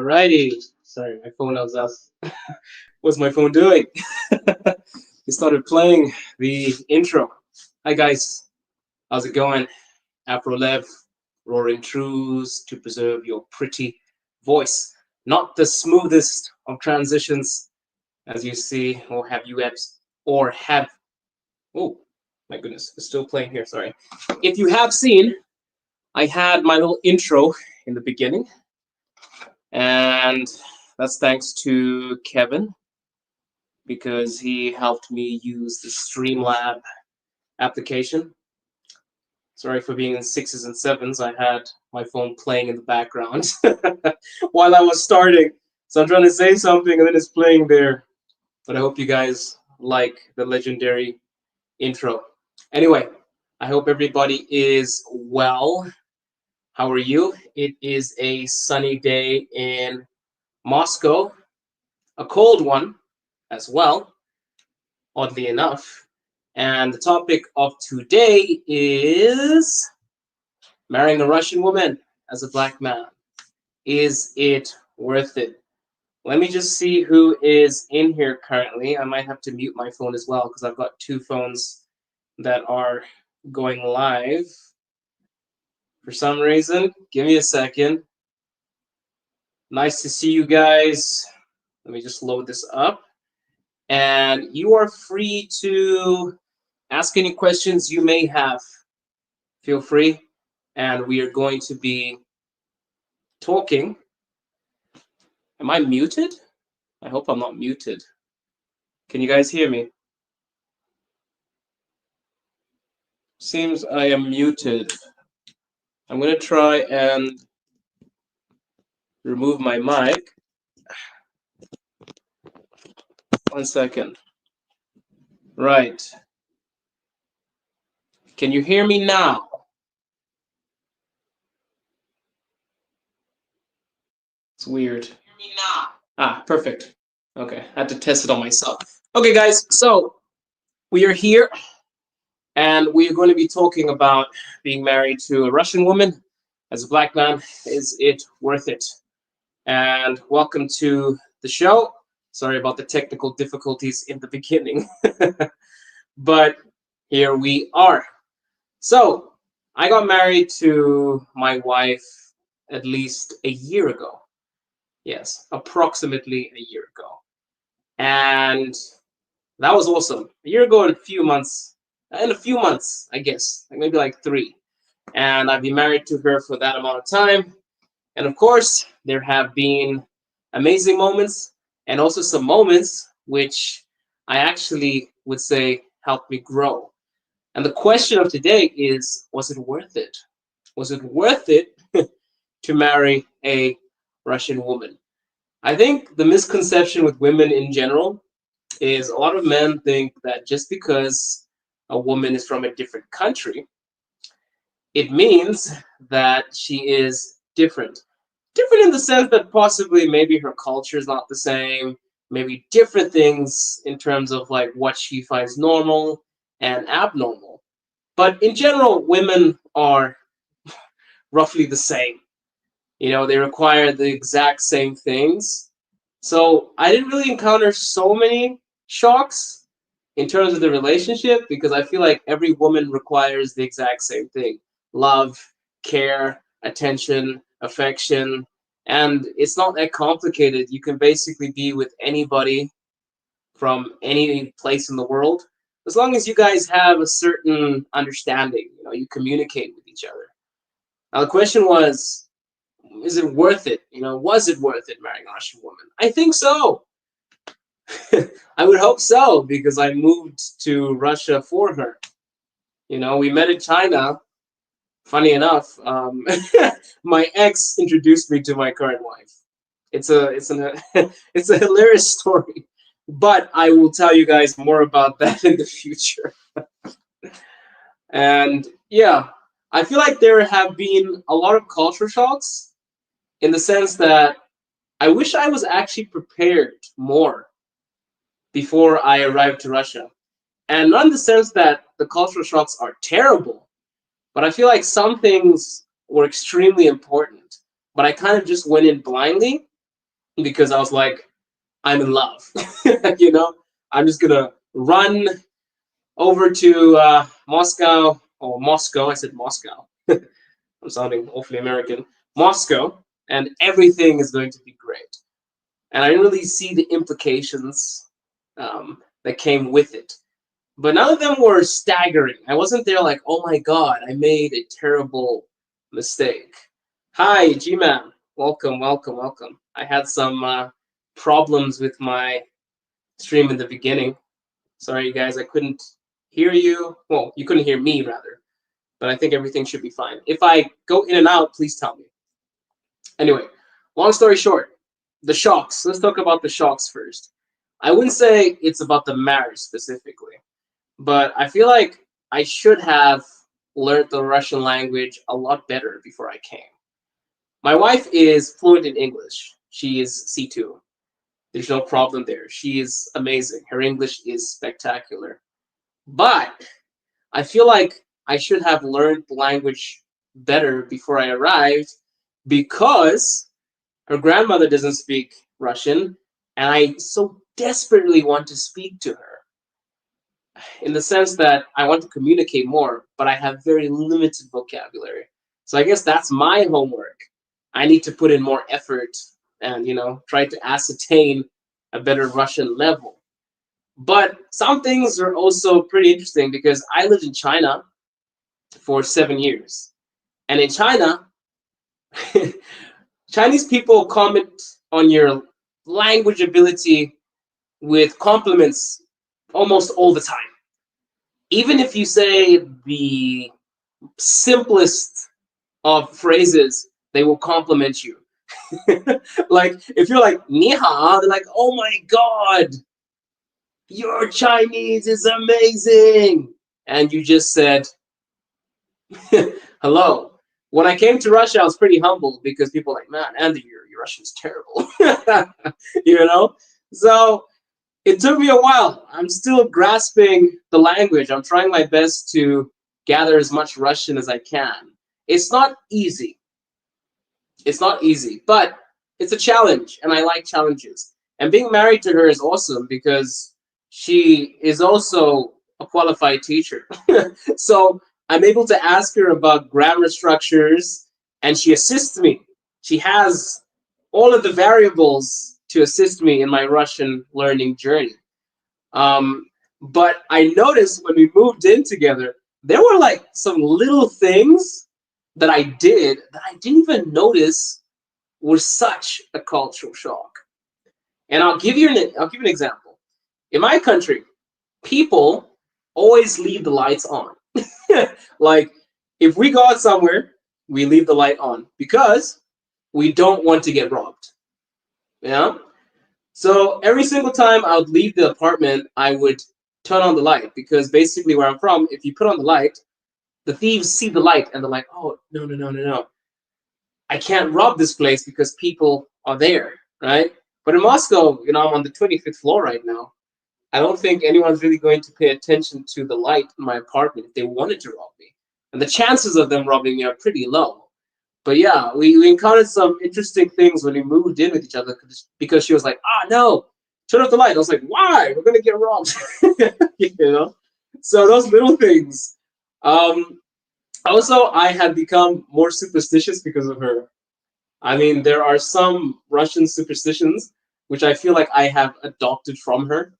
Alrighty. Sorry, my phone was up. What's my phone doing? It started playing the intro. Hi guys, how's it going? Afro roaring truths to preserve your pretty voice. Not the smoothest of transitions, as you see, or have. Oh, my goodness, it's still playing here. Sorry. If you have seen, I had my little intro in the beginning, and that's thanks to Kevin because he helped me use the Streamlab application. Sorry for being in sixes and sevens. I had my phone playing in the background while I was starting. So I'm trying to say something and then it's playing there. But I hope you guys like the legendary intro. Anyway, I hope everybody is well. How are you? It is a sunny day in Moscow, a cold one as well, oddly enough. And the topic of today is marrying a Russian woman as a black man. Is it worth it? Let me just see who is in here currently. I might have to mute my phone as well because I've got two phones that are going live for some reason. Give me a second. Nice to see you guys. Let me just load this up. And you are free to ask any questions you may have. Feel free. And we are going to be talking. Am I muted? I hope I'm not muted. Can you guys hear me? Seems I am muted. I'm going to try and remove my mic. 1 second. Right. Can you hear me now? It's weird. Hear me now. Ah, perfect. Okay, I had to test it on myself. Okay, guys, so we are here and we are going to be talking about being married to a Russian woman as a black man. Is it worth it? And welcome to the show. Sorry about the technical difficulties in the beginning, but here we are. So I got married to my wife at least a year ago. Yes, approximately a year ago. And that was awesome. A year ago in a few months, I guess, like maybe like 3. And I've been married to her for that amount of time. And of course, there have been amazing moments and also some moments which I actually would say helped me grow. And the question of today is, was it worth it? Was it worth it to marry a Russian woman? I think the misconception with women in general is a lot of men think that just because a woman is from a different country, it means that she is different. Different in the sense that possibly maybe her culture is not the same, maybe different things in terms of like what she finds normal and abnormal. But in general, women are roughly the same. You know, they require the exact same things. So I didn't really encounter so many shocks in terms of the relationship because I feel like every woman requires the exact same thing: love, care, attention, affection. And it's not that complicated. You can basically be with anybody from any place in the world as long as you guys have a certain understanding. You know, you communicate with each other. Now the question was, is it worth it? You know, was it worth it marrying a Russian woman? I think so. I would hope so because I moved to Russia for her. You know, we met in China. Funny enough, my ex introduced me to my current wife. It's a hilarious story, but I will tell you guys more about that in the future. And yeah, I feel like there have been a lot of culture shocks in the sense that I wish I was actually prepared more before I arrived to Russia. And not in the sense that the cultural shocks are terrible, but I feel like some things were extremely important. But I kind of just went in blindly. because I was like, I'm in love. You know, I'm just gonna run over to Moscow or Moscow. I said Moscow. I'm sounding awfully American. Moscow, and everything is going to be great. And I didn't really see the implications that came with it. But none of them were staggering. I wasn't there like, oh my god, I made a terrible mistake. Hi, G-Man. Welcome, welcome, welcome. I had some problems with my stream in the beginning. Sorry, you guys, I couldn't hear you. Well, you couldn't hear me, rather. But I think everything should be fine. If I go in and out, please tell me. Anyway, long story short, the shocks. Let's talk about the shocks first. I wouldn't say it's about the marriage specifically, but I feel like I should have learned the Russian language a lot better before I came. My wife is fluent in English. She is C2. There's no problem there. She is amazing. Her English is spectacular. But I feel like I should have learned the language better before I arrived because her grandmother doesn't speak Russian, and I so desperately want to speak to her in the sense that I want to communicate more, but I have very limited vocabulary. So I guess that's my homework. I need to put in more effort and, try to ascertain a better Russian level. But some things are also pretty interesting because I lived in China for 7 years. And in China, Chinese people comment on your language ability with compliments almost all the time. Even if you say the simplest of phrases, they will compliment you. Like, if you're like, ni hao, they're like, oh my God, your Chinese is amazing. And you just said, hello. When I came to Russia, I was pretty humbled because people were like, man, Andy, your Russian's terrible. So it took me a while. I'm still grasping the language. I'm trying my best to gather as much Russian as I can. It's not easy. It's not easy, but it's a challenge, and I like challenges. And being married to her is awesome because she is also a qualified teacher. So I'm able to ask her about grammar structures, and she assists me. She has all of the variables to assist me in my Russian learning journey. But I noticed when we moved in together, there were like some little things that I did that I didn't even notice were such a cultural shock. And I'll give you an example. In my country, people always leave the lights on. Like, if we go out somewhere, we leave the light on because we don't want to get robbed. Yeah. So every single time I would leave the apartment, I would turn on the light because basically where I'm from, if you put on the light, the thieves see the light and they're like, oh, no, no, no, no, no. I can't rob this place because people are there, right? But in Moscow, I'm on the 25th floor right now. I don't think anyone's really going to pay attention to the light in my apartment if they wanted to rob me. And the chances of them robbing me are pretty low. But yeah, we encountered some interesting things when we moved in with each other because she was like, no, turn off the light. I was like, why? We're going to get robbed. So those little things. Also, I had become more superstitious because of her. I mean, there are some Russian superstitions which I feel like I have adopted from her.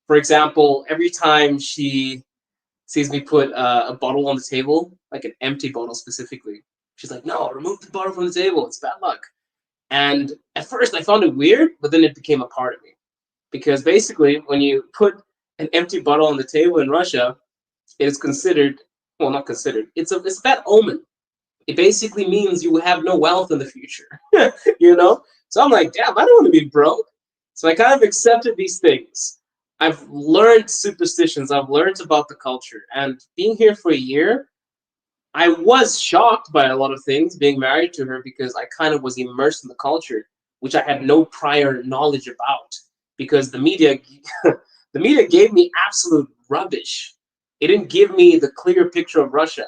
For example, every time she sees me put a bottle on the table, like an empty bottle specifically, she's like, no, remove the bottle from the table. It's bad luck. And at first I found it weird, but then it became a part of me. Because basically, when you put an empty bottle on the table in Russia, it is considered, well, not considered, it's a bad omen. It basically means you will have no wealth in the future, So I'm like, damn, I don't want to be broke. So I kind of accepted these things. I've learned superstitions. I've learned about the culture. And being here for a year, I was shocked by a lot of things being married to her because I kind of was immersed in the culture, which I had no prior knowledge about because the media, the media gave me absolute rubbish. It didn't give me the clear picture of Russia.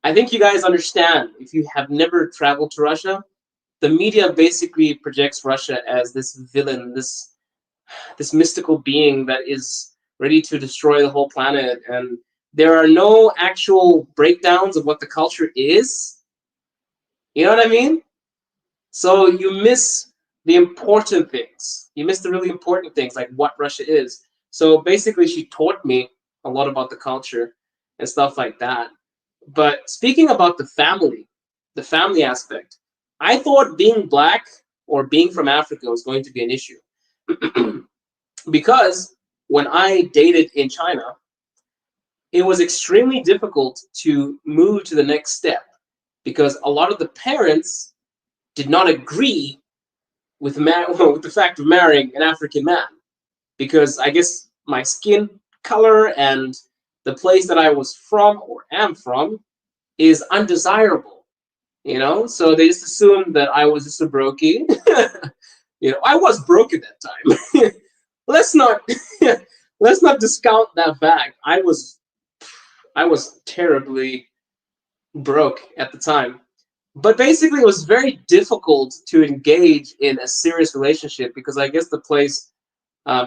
I think you guys understand if you have never traveled to Russia. the media basically projects Russia as this villain, this mystical being that is ready to destroy the whole planet, and there are no actual breakdowns of what the culture is. You know what I mean? So you miss the important things. You miss the really important things, like what Russia is. So basically, she taught me a lot about the culture and stuff like that. But speaking about the family aspect, I thought being black or being from Africa was going to be an issue. Because when I dated in China, it was extremely difficult to move to the next step because a lot of the parents did not agree with, with the fact of marrying an African man, because I guess my skin color and the place that I was from or am from is undesirable, you know? So they just assumed that I was just a brokey. You know, I was broke at that time. let's not let's not discount that fact. I was terribly broke at the time. But basically, it was very difficult to engage in a serious relationship because I guess the place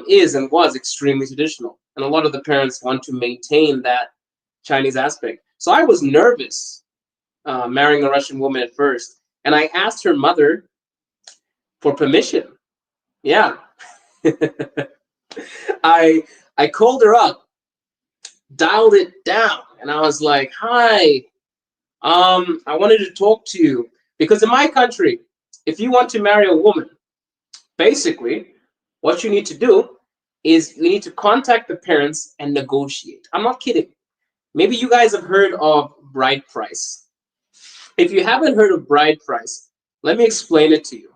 is and was extremely traditional. And a lot of the parents want to maintain that Chinese aspect. So I was nervous marrying a Russian woman at first. And I asked her mother for permission. Yeah. I I called her up, dialed it down, and I was like, "Hi, I wanted to talk to you because in my country, if you want to marry a woman, basically, what you need to do is you need to contact the parents and negotiate." I'm not kidding. Maybe you guys have heard of bride price. If you haven't heard of bride price, let me explain it to you.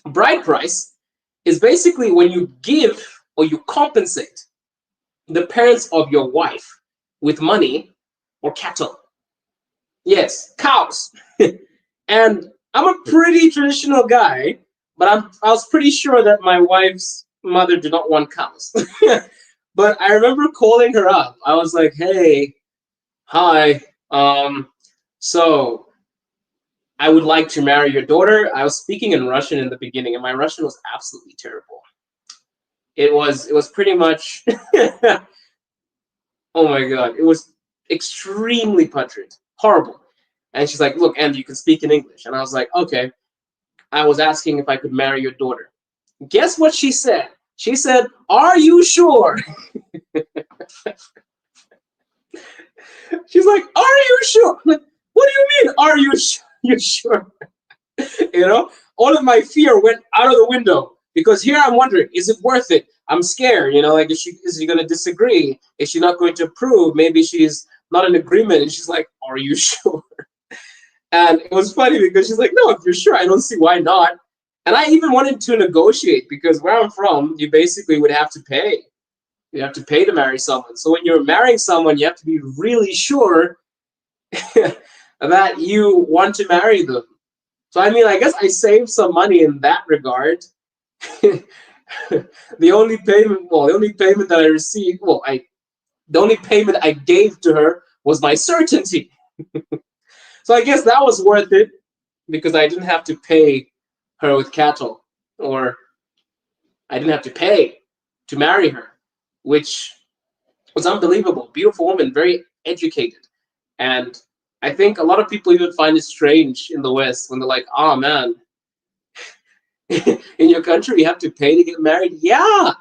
Bride price is basically when you give or you compensate the parents of your wife with money or cattle. Yes, cows. And I'm a pretty traditional guy, but I was pretty sure that my wife's mother did not want cows. But I remember calling her up. I was like, "Hey, hi. So I would like to marry your daughter." I was speaking in Russian in the beginning, and my Russian was absolutely terrible. It was pretty much oh my god, it was extremely putrid, horrible. And she's like, "Look, Andy, you can speak in English." And I was like, "Okay." I was asking if I could marry your daughter. Guess what she said? She said, "Are you sure?" She's like, "Are you sure?" I'm like, "What do you mean? Are you sure?" You know, all of my fear went out of the window because here I'm wondering, is it worth it? I'm scared. You know, like is she going to disagree? Is she not going to approve? Maybe she's not in agreement. And she's like, "Are you sure?" And it was funny because she's like, "No, if you're sure, I don't see why not." And I even wanted to negotiate because where I'm from, you basically would have to pay. You have to pay to marry someone. So when you're marrying someone, you have to be really sure that you want to marry them. So I mean, I guess I saved some money in that regard. The only payment that I received, the only payment I gave to her was my certainty. So I guess that was worth it because I didn't have to pay her with cattle, or I didn't have to pay to marry her, which was unbelievable. Beautiful woman, very educated. And I think a lot of people even find it strange in the West when they're like, "Oh man, in your country you have to pay to get married." Yeah,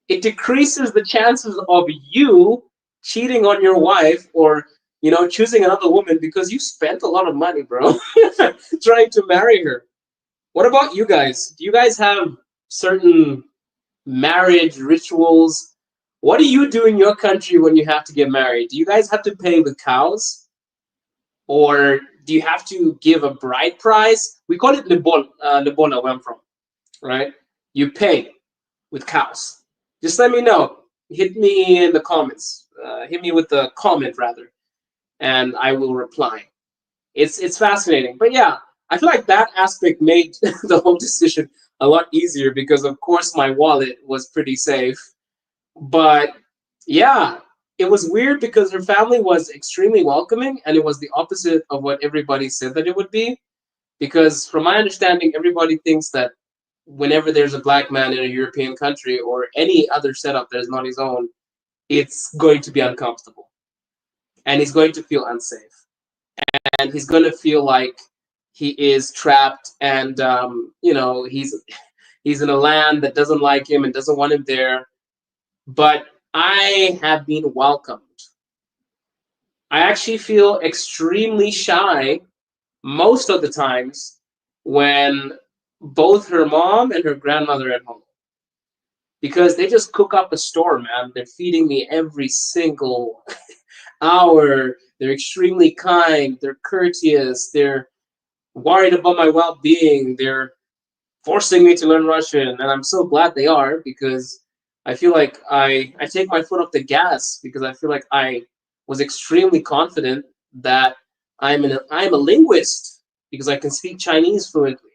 it decreases the chances of you cheating on your wife or choosing another woman because you spent a lot of money, bro, trying to marry her. What about you guys? Do you guys have certain marriage rituals? What do you do in your country when you have to get married? Do you guys have to pay with cows? Or do you have to give a bride price? We call it Lebola where I'm from, right? You pay with cows. Just let me know. Hit me in the comments. Hit me with the comment rather, and I will reply. It's fascinating, but yeah, I feel like that aspect made the whole decision a lot easier because, of course, my wallet was pretty safe. But yeah, it was weird because her family was extremely welcoming, and it was the opposite of what everybody said that it would be. Because from my understanding, everybody thinks that whenever there's a black man in a European country or any other setup that is not his own, it's going to be uncomfortable and he's going to feel unsafe and he's going to feel like he is trapped and he's in a land that doesn't like him and doesn't want him there. But I have been welcomed. I actually feel extremely shy most of the times when both her mom and her grandmother are at home, because they just cook up a storm, man. They're feeding me every single hour. They're extremely kind. They're courteous. They're worried about my well-being. They're forcing me to learn Russian, and I'm so glad they are, because I feel like I take my foot off the gas, because I feel like I was extremely confident that I'm a linguist because I can speak Chinese fluently.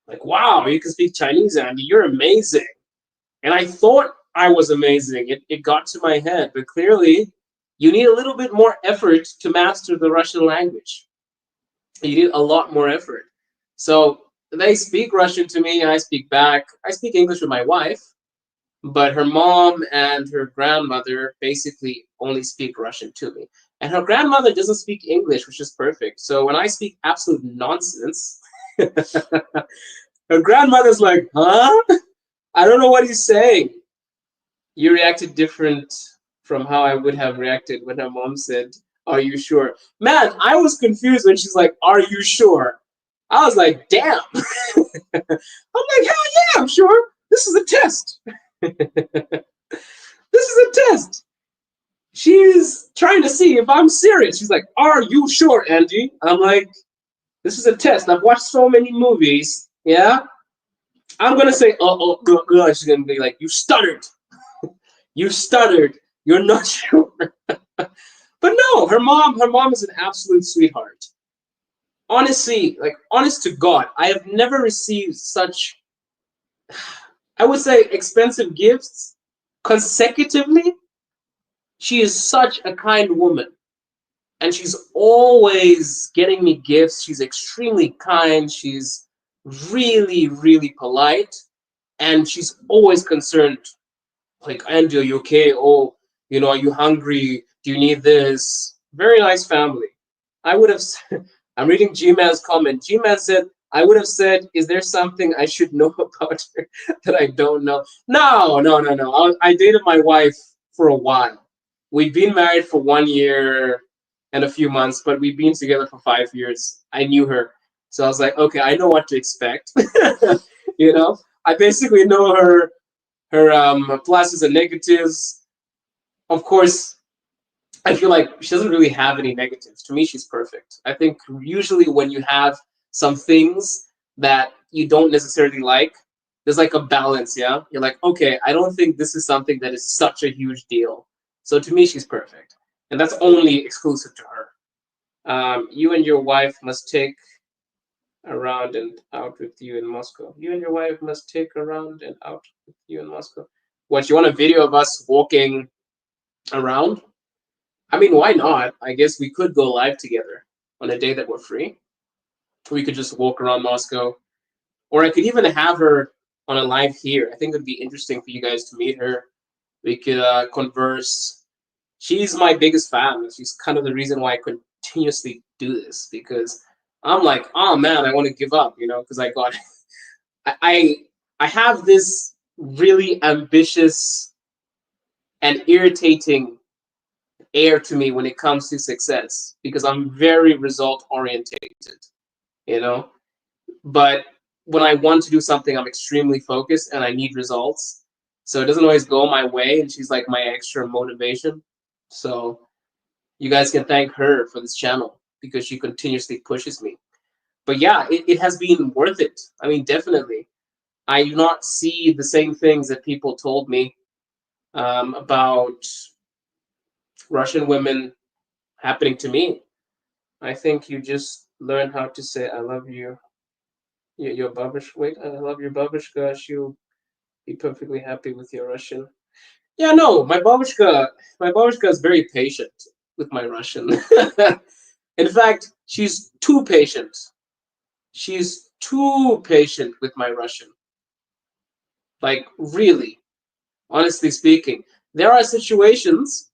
Like, wow, you can speak Chinese, Andy. You're amazing. And I thought I was amazing. It got to my head, but clearly you need a little bit more effort to master the Russian language. You need a lot more effort. So they speak Russian to me and I speak back. I speak English with my wife, but her mom and her grandmother basically only speak Russian to me. And her grandmother doesn't speak English, which is perfect. So when I speak absolute nonsense, her grandmother's like, huh? I don't know what he's saying. You reacted different from how I would have reacted when her mom said, are you sure? Man, I was confused when she's like, are you sure? I was like, damn. I'm like, hell yeah, I'm sure. This is a test. This is a test. She's trying to see if I'm serious. She's like, are you sure, Angie? I'm like, this is a test. I've watched so many movies. Yeah? I'm going to say, oh, she's going to be like, you stuttered. You stuttered. You're not sure. But no, her mom is an absolute sweetheart. Honestly, like, honest to God, I have never received such, I would say, expensive gifts consecutively. She is such a kind woman, and she's always getting me gifts. She's extremely kind. She's really, really polite, and she's always concerned. Like, Andy, are you okay? Oh, are you hungry? Do you need this? Very nice family. I would have. I'm reading G-Man's comment. G-Man said, I would have said, is there something I should know about her that I don't know? No, no, no, no. I dated my wife for a while. We've been married for 1 year and a few months, but we've been together for 5 years. I knew her. So I was like, okay, I know what to expect. I basically know her pluses and negatives. Of course, I feel like she doesn't really have any negatives. To me, she's perfect. I think usually when you have some things that you don't necessarily like, there's like a balance, yeah? You're like, okay, I don't think this is something that is such a huge deal. So to me, she's perfect. And that's only exclusive to her. You and your wife must take around and out with you in Moscow. You and your wife must take around and out with you in Moscow. What, you want a video of us walking around? I mean, why not? I guess we could go live together on a day that we're free. We could just walk around Moscow. Or I could even have her on a live here. I think it would be interesting for you guys to meet her. We could converse. She's my biggest fan. She's kind of the reason why I continuously do this, because I'm like, oh man, I want to give up, because I I have this really ambitious and irritating air to me when it comes to success, because I'm very result orientated, you know. But when I want to do something, I'm extremely focused and I need results. So it doesn't always go my way, and she's like my extra motivation. So you guys can thank her for this channel, because she continuously pushes me. But yeah, it has been worth it. I mean, definitely. I do not see the same things that people told me about Russian women happening to me. I think you just learn how to say "I love you." Your babushka. Wait, I love your babushka. She'll be perfectly happy with your Russian. Yeah, no, my babushka. My babushka is very patient with my Russian. In fact, she's too patient. She's too patient with my Russian. Like, really, honestly speaking, there are situations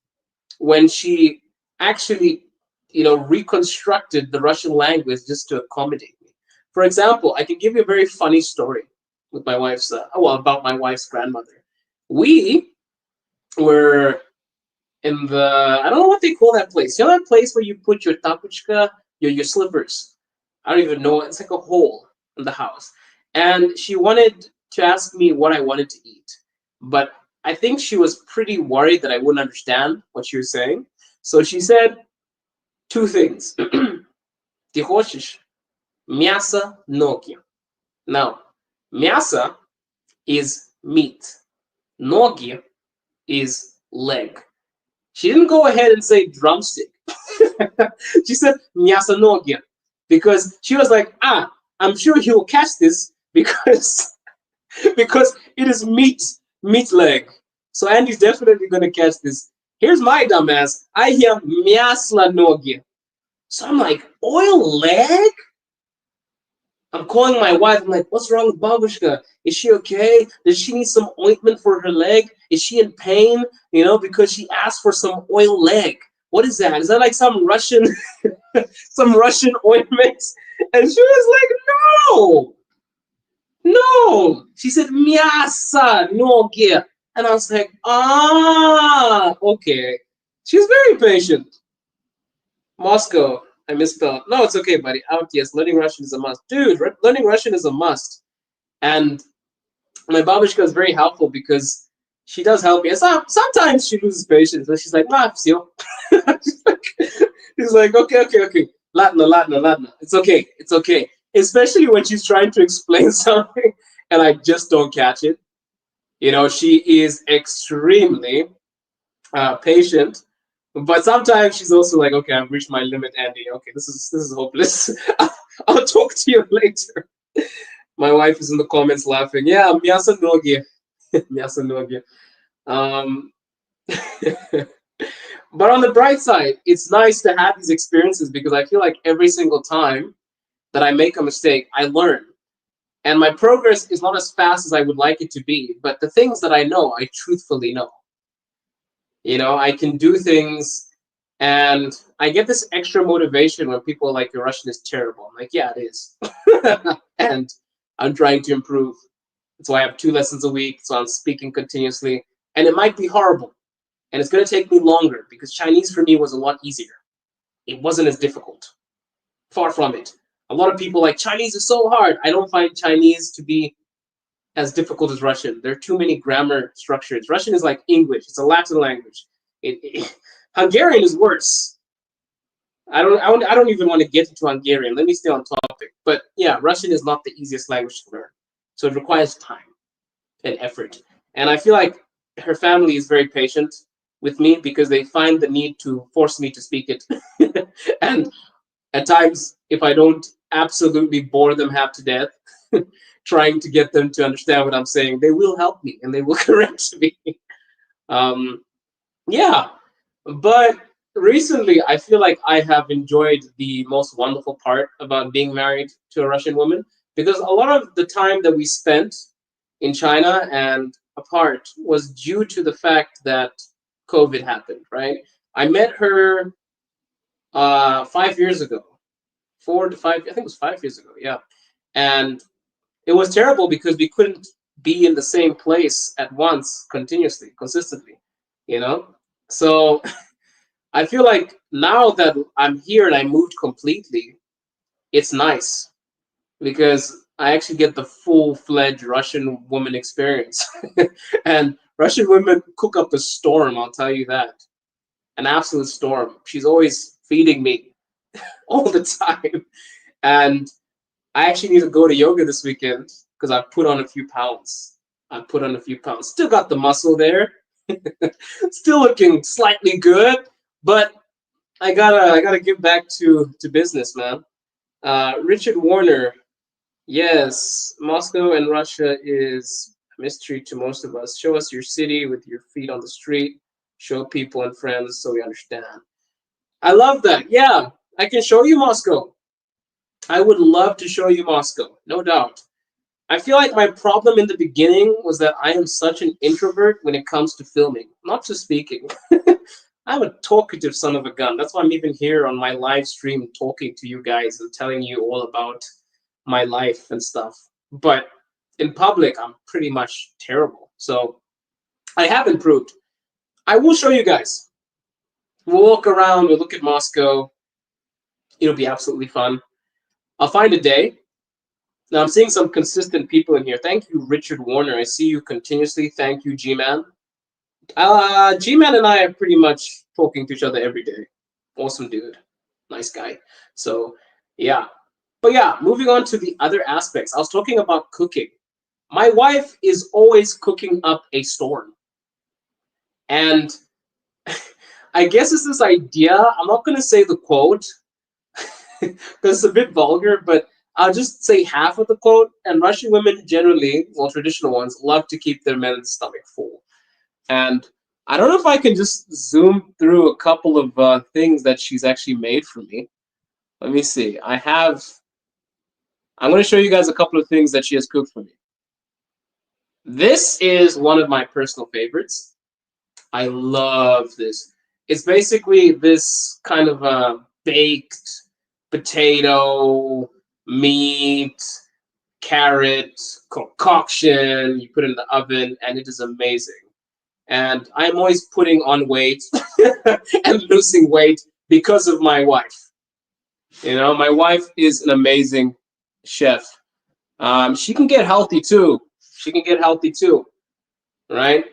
when she actually, reconstructed the Russian language just to accommodate me. For example, I can give you a very funny story with my wife's, about my wife's grandmother. We were in the, I don't know what they call that place. You know that place where you put your tapuchka, your slippers. I don't even know. It's like a hole in the house. And she wanted to ask me what I wanted to eat. But I think she was pretty worried that I wouldn't understand what she was saying. So she said two things. Ты хочешь мясо ноги? Now, мясо is meat. Ноги is leg. She didn't go ahead and say drumstick. She said мясо because she was like, I'm sure he will catch this because because it is meat leg. So Andy's definitely gonna catch this. Here's my dumbass. I hear мясо. So I'm like, oil leg? I'm calling my wife. I'm like, what's wrong with Babushka? Is she okay? Does she need some ointment for her leg? Is she in pain? Because she asked for some oil leg. What is that? Is that like some Russian, some Russian ointment? And she was like, no, no. She said, miasa nogi. And I was like, okay. She was very patient. Moscow, I misspelled. No, it's okay, buddy. Out, yes. Learning Russian is a must. Dude, learning Russian is a must. And my babushka is very helpful because she does help me. And sometimes she loses patience. And she's like, все. She's like, okay. Latna. It's okay. Especially when she's trying to explain something and I just don't catch it. She is extremely patient. But sometimes she's also like, okay, I've reached my limit, Andy. Okay, this is hopeless. I'll talk to you later. My wife is in the comments laughing. Yeah, miasa nogi. Miasa nogi. Um, but on the bright side, it's nice to have these experiences because I feel like every single time that I make a mistake, I learn. And my progress is not as fast as I would like it to be, but the things that I know, I truthfully know. I can do things and I get this extra motivation when people are like, your Russian is terrible. I'm like, yeah, it is. And I'm trying to improve. So I have 2 lessons a week. So I'm speaking continuously. And it might be horrible. And it's going to take me longer because Chinese for me was a lot easier. It wasn't as difficult. Far from it. A lot of people like, Chinese is so hard. I don't find Chinese to be as difficult as Russian. There are too many grammar structures. Russian is like English. It's a Latin language. Hungarian is worse. I don't even want to get into Hungarian. Let me stay on topic. But yeah, Russian is not the easiest language to learn. So it requires time and effort. And I feel like her family is very patient with me because they find the need to force me to speak it. And at times, if I don't absolutely bore them half to death, trying to get them to understand what I'm saying, they will help me and they will correct me. Yeah, but recently I feel like I have enjoyed the most wonderful part about being married to a Russian woman because a lot of the time that we spent in China and apart was due to the fact that COVID happened, right? I met her 5 years ago, 4 to 5, I think it was 5 years ago, yeah. And it was terrible because we couldn't be in the same place at once continuously, consistently. So I feel like now that I'm here and I moved completely, it's nice because I actually get the full-fledged Russian woman experience. And Russian women cook up a storm, I'll tell you that. An absolute storm. She's always feeding me all the time. And I actually need to go to yoga this weekend because I put on a few pounds. Still got the muscle there. Still looking slightly good, but I gotta get back to business, man. Richard Warner, yes, Moscow and Russia is a mystery to most of us. Show us your city with your feet on the street. Show people and friends so we understand. I love that. Yeah, I can show you Moscow. I would love to show you Moscow, no doubt. I feel like my problem in the beginning was that I am such an introvert when it comes to filming, not to speaking. I'm a talkative son of a gun. That's why I'm even here on my live stream talking to you guys and telling you all about my life and stuff. But in public, I'm pretty much terrible. So I have improved. I will show you guys. We'll walk around, we'll look at Moscow. It'll be absolutely fun. I'll find a day. Now I'm seeing some consistent people in here. Thank you, Richard Warner. I see you continuously. Thank you, G-Man. G-Man and I are pretty much talking to each other every day. Awesome dude. Nice guy. So, yeah. But yeah, moving on to the other aspects. I was talking about cooking. My wife is always cooking up a storm. And I guess it's this idea. I'm not going to say the quote because it's a bit vulgar, but I'll just say half of the quote. And Russian women generally, well, traditional ones, love to keep their men's stomach full. And I don't know if I can just zoom through a couple of things that she's actually made for me. Let me see. I'm going to show you guys a couple of things that she has cooked for me. This is one of my personal favorites. I love this. It's basically this kind of baked potato, meat, carrot concoction. You put it in the oven, and it is amazing. And I'm always putting on weight and losing weight because of my wife. You know, my wife is an amazing chef. She can get healthy too. She can get healthy too, right?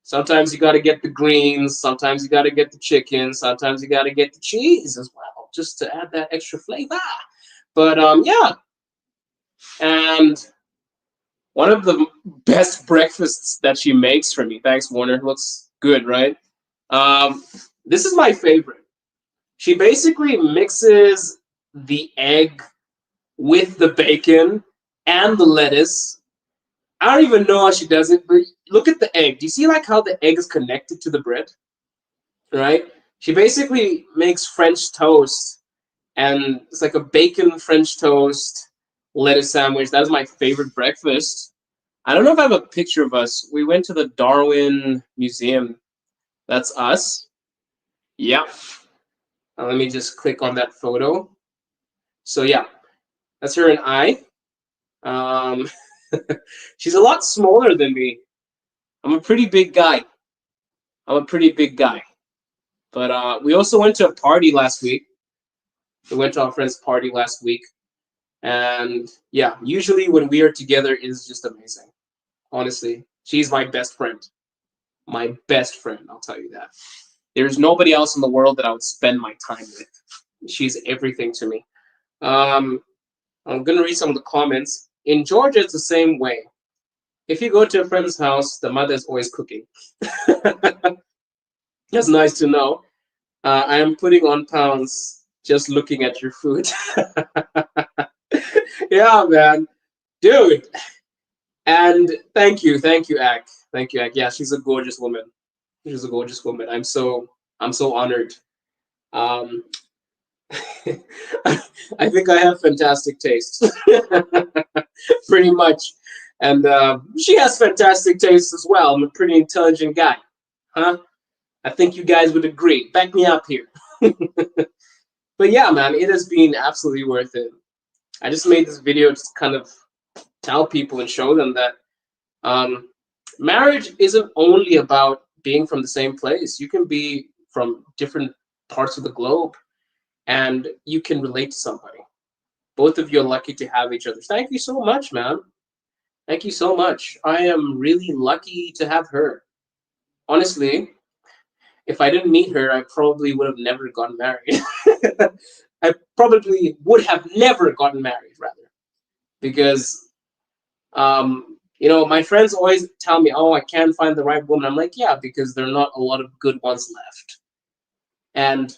Sometimes you got to get the greens. Sometimes you got to get the chicken. Sometimes you got to get the cheese as well, just to add that extra flavor. But yeah, and one of the best breakfasts that she makes for me. Thanks, Warner. Looks good, right? This is my favorite. She basically mixes the egg with the bacon and the lettuce. I don't even know how she does it, but look at the egg. Do you see like how the egg is connected to the bread? Right? She basically makes French toast, and it's like a bacon French toast lettuce sandwich. That is my favorite breakfast. I don't know if I have a picture of us. We went to the Darwin Museum. That's us. Yeah. Let me just click on that photo. So yeah, that's her and I. Um, she's a lot smaller than me. I'm a pretty big guy. But we also went to a party last week. We went to our friend's party last week. And yeah, usually when we are together, it is just amazing. Honestly, she's my best friend. My best friend, I'll tell you that. There's nobody else in the world that I would spend my time with. She's everything to me. I'm going to read some of the comments. In Georgia, it's the same way. If you go to a friend's house, the mother is always cooking. That's nice to know. I am putting on pounds just looking at your food. Yeah, man. Dude. And thank you, Ak. Thank you, Ak. Yeah, she's a gorgeous woman. She's a gorgeous woman. I'm so honored. Um, I think I have fantastic taste, pretty much, and she has fantastic taste as well. I'm a pretty intelligent guy, huh? I think you guys would agree. Back me up here. But yeah, man, it has been absolutely worth it. I just made this video just kind of tell people and show them that marriage isn't only about being from the same place. You can be from different parts of the globe, and you can relate to somebody. Both of you are lucky to have each other. Thank you so much, man. Thank you so much. I am really lucky to have her. Honestly, if I didn't meet her, I probably would have never gotten married. I probably would have never gotten married, rather, because you know, my friends always tell me, "Oh, I can't find the right woman." I'm like, "Yeah, because there are not a lot of good ones left." And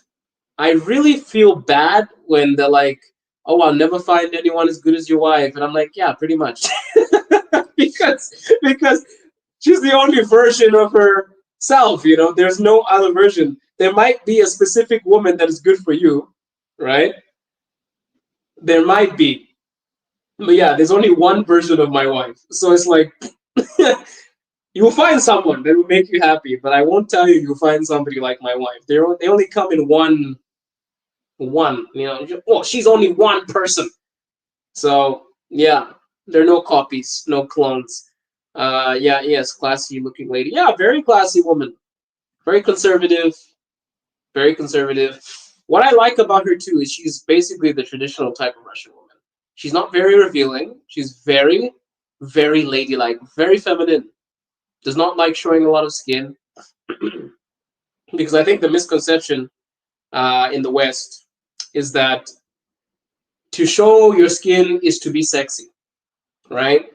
I really feel bad when they're like, "Oh, I'll never find anyone as good as your wife," and I'm like, "Yeah, pretty much," because she's the only version of herself. You know, there's no other version. There might be a specific woman that is good for you, right? There might be, but yeah, there's only one version of my wife. So it's like you'll find someone that will make you happy, but I won't tell you you'll find somebody like my wife. They only come in one. Well, she's only one person. So yeah, there are no copies, no clones. Yeah, yes, classy looking lady. Yeah, very classy woman. Very conservative. Very conservative. What I like about her too is she's basically the traditional type of Russian woman. She's not very revealing. She's very, very ladylike, very feminine. Does not like showing a lot of skin because I think the misconception in the West is that to show your skin is to be sexy, right?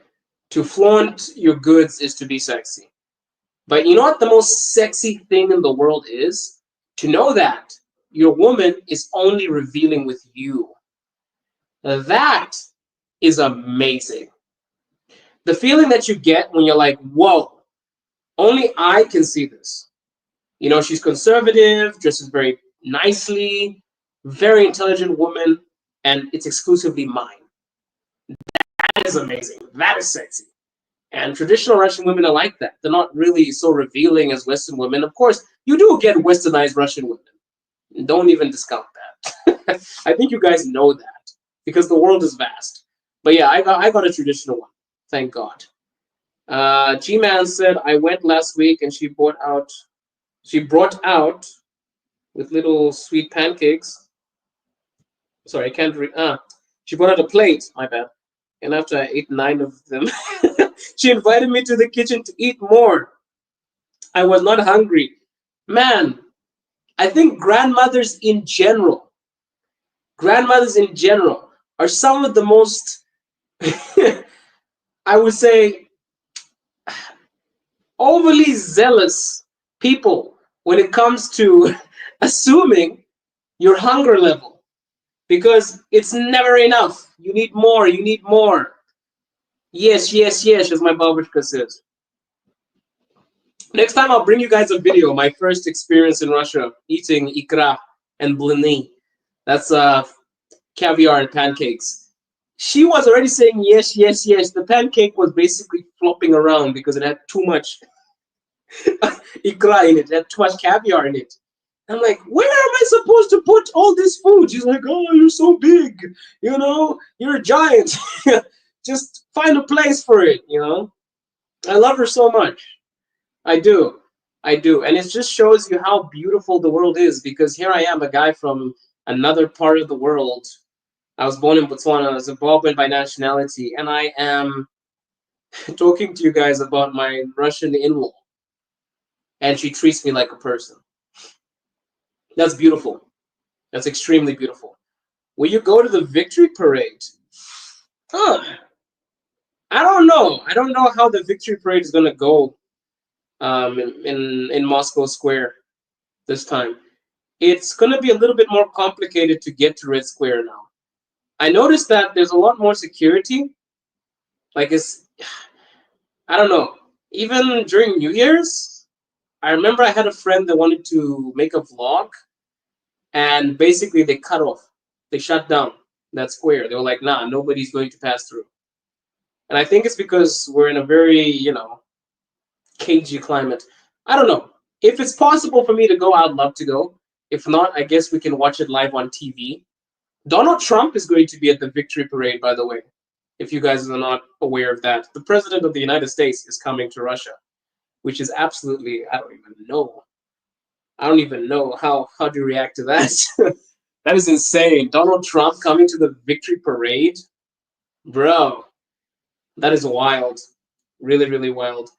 To flaunt your goods is to be sexy. But you know what the most sexy thing in the world is? To know that your woman is only revealing with you. That is amazing. The feeling that you get when you're like, whoa, only I can see this. She's conservative, dresses very nicely, very intelligent woman, and it's exclusively mine. That is amazing. That is sexy. And traditional Russian women are like that. They're not really so revealing as Western women. Of course, you do get westernized Russian women. Don't even discount that. I think you guys know that because the world is vast. But yeah, I got a traditional one. Thank God. G-Man said I went last week and she brought out with little sweet pancakes. Sorry, I can't read. She brought out a plate. My bad. And after I ate 9 of them, she invited me to the kitchen to eat more. I was not hungry. Man, I think grandmothers in general are some of the most, I would say, overly zealous people when it comes to assuming your hunger level because it's never enough. You need more, you need more. Yes, yes, yes, as my babushka says. Next time I'll bring you guys a video, my first experience in Russia eating ikra and blini. That's caviar and pancakes. She was already saying yes, yes, yes. The pancake was basically flopping around because it had too much ikra in it. It had too much caviar in it. I'm like, where am I supposed to put all this food? She's like, oh, you're so big. You're a giant. Just find a place for it. I love her so much. I do. I do. And it just shows you how beautiful the world is because here I am, a guy from another part of the world. I was born in Botswana, I was Zimbabwean by nationality, and I am talking to you guys about my Russian in-law, and she treats me like a person. That's beautiful. That's extremely beautiful. Will you go to the victory parade? Huh. I don't know. I don't know how the victory parade is gonna go in Moscow Square this time. It's gonna be a little bit more complicated to get to Red Square now. I noticed that there's a lot more security. Like I don't know. Even during New Year's, I remember I had a friend that wanted to make a vlog, and basically they shut down that square. They were like, nah, nobody's going to pass through. And I think it's because we're in a very, cagey climate. I don't know. If it's possible for me to go, I'd love to go. If not, I guess we can watch it live on TV. Donald Trump is going to be at the victory parade, by the way, if you guys are not aware of that. The president of the United States is coming to Russia, which is absolutely, I don't even know. I don't even know how to react to that. That is insane. Donald Trump coming to the victory parade? Bro, that is wild. Really, really wild.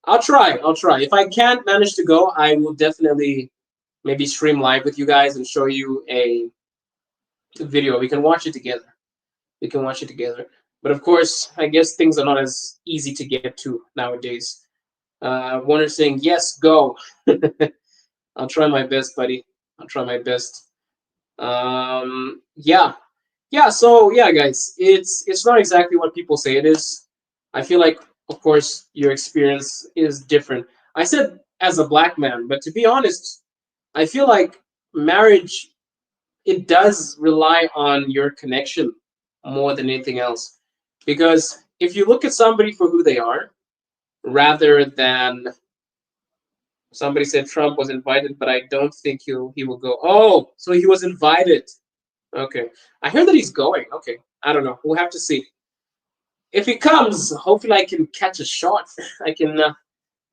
I'll try. I'll try. If I can't manage to go, I will definitely maybe stream live with you guys and show you a video. We can watch it together. We can watch it together. But of course, I guess things are not as easy to get to nowadays. Warner saying, yes, go. I'll try my best, buddy. I'll try my best. Yeah. Yeah, so yeah, guys, it's not exactly what people say it is. I feel like, of course, your experience is different. I said as a black man, but to be honest, I feel like marriage, it does rely on your connection more than anything else. Because if you look at somebody for who they are, rather than somebody said Trump was invited, but I don't think he will go. Oh, so he was invited. Okay. I heard that he's going. Okay. I don't know. We'll have to see. If he comes, hopefully I can catch a shot. I can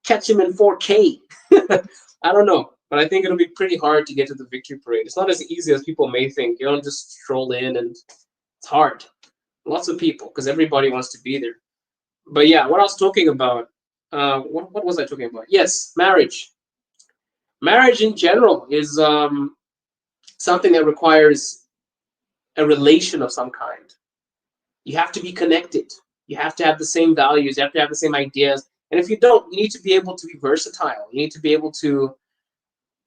catch him in 4K. I don't know. But I think it'll be pretty hard to get to the victory parade. It's not as easy as people may think. You don't just stroll in, and it's hard. Lots of people, because everybody wants to be there. But yeah, what I was talking about, what was I talking about? Yes, marriage. Marriage in general is something that requires a relation of some kind. You have to be connected. You have to have the same values. You have to have the same ideas. And if you don't, you need to be able to be versatile. You need to be able to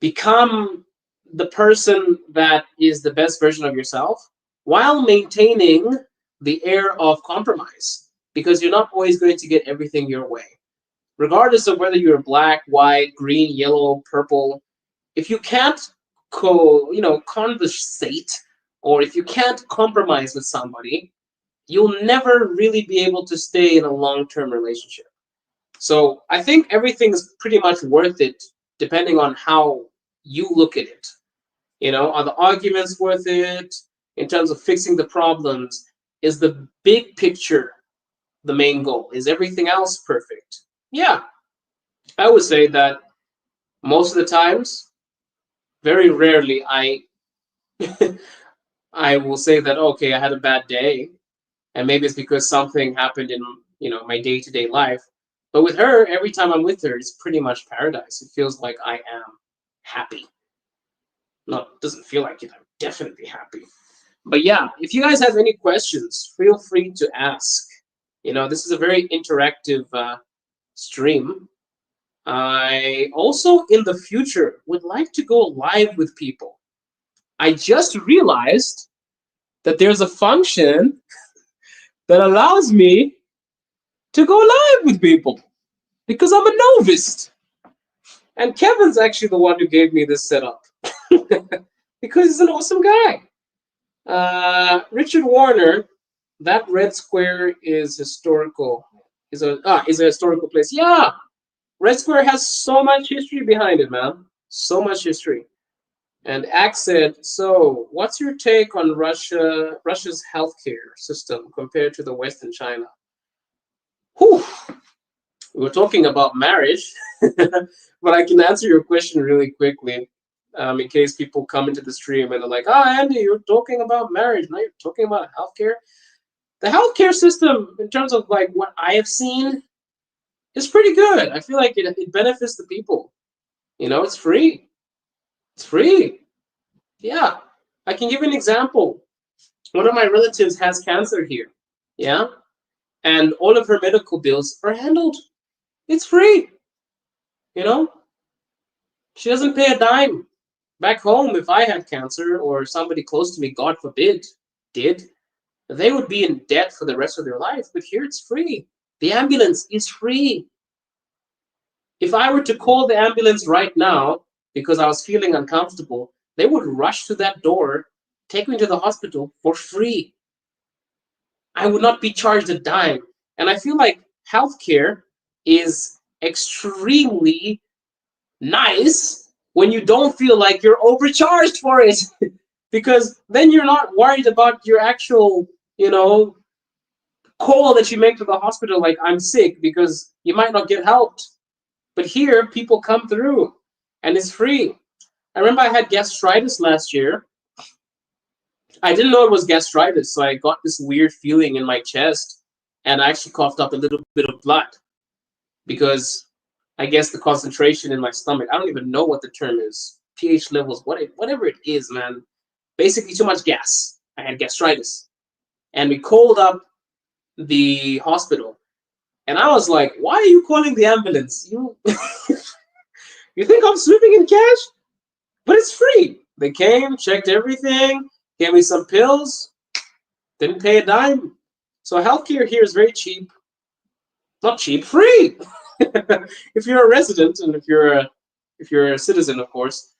become the person that is the best version of yourself while maintaining the air of compromise, because you're not always going to get everything your way. Regardless of whether you're black, white, green, yellow, purple, if you can't conversate, or if you can't compromise with somebody, you'll never really be able to stay in a long-term relationship. So I think everything is pretty much worth it depending on how you look at it. Are the arguments worth it? In terms of fixing the problems, is the big picture the main goal? Is everything else perfect? Yeah, I would say that most of the times, very rarely, I will say that, okay, I had a bad day, and maybe it's because something happened in my day-to-day life. But with her, every time I'm with her, it's pretty much paradise. It feels like I am happy. No, it doesn't feel like it. I'm definitely happy. But yeah, if you guys have any questions, feel free to ask. This is a very interactive stream. I also, in the future, would like to go live with people. I just realized that there's a function that allows me to go live with people because I'm a novice. And Kevin's actually the one who gave me this setup because he's an awesome guy. Richard Warner, that red square is historical. Is a historical place. Yeah, Red Square has so much history behind it, man. So much history. And Axe said, so what's your take on Russia's healthcare system compared to the West and China? Whew. We were talking about marriage, but I can answer your question really quickly in case people come into the stream and they're like, oh, Andy, you're talking about marriage. Now you're talking about healthcare. The healthcare system, in terms of like what I have seen, is pretty good. I feel like it benefits the people. It's free. It's free. Yeah. I can give you an example. One of my relatives has cancer here. Yeah. And all of her medical bills are handled. It's free. She doesn't pay a dime. Back home, if I had cancer or somebody close to me, God forbid, did, they would be in debt for the rest of their life. But here it's free. The ambulance is free. If I were to call the ambulance right now because I was feeling uncomfortable, they would rush to that door, take me to the hospital for free. I would not be charged a dime. And I feel like healthcare is extremely nice when you don't feel like you're overcharged for it. Because then you're not worried about your actual, call that you make to the hospital like, I'm sick, because you might not get helped. But here, people come through, and it's free. I remember I had gastritis last year. I didn't know it was gastritis, so I got this weird feeling in my chest, and I actually coughed up a little bit of blood because I guess the concentration in my stomach, I don't even know what the term is, pH levels, whatever it is, man. Basically, too much gas. I had gastritis. And we called up the hospital. And I was like, why are you calling the ambulance? You think I'm swimming in cash? But it's free. They came, checked everything, gave me some pills, didn't pay a dime. So healthcare here is very cheap. Not cheap, free. If you're a resident and if you're a citizen, of course.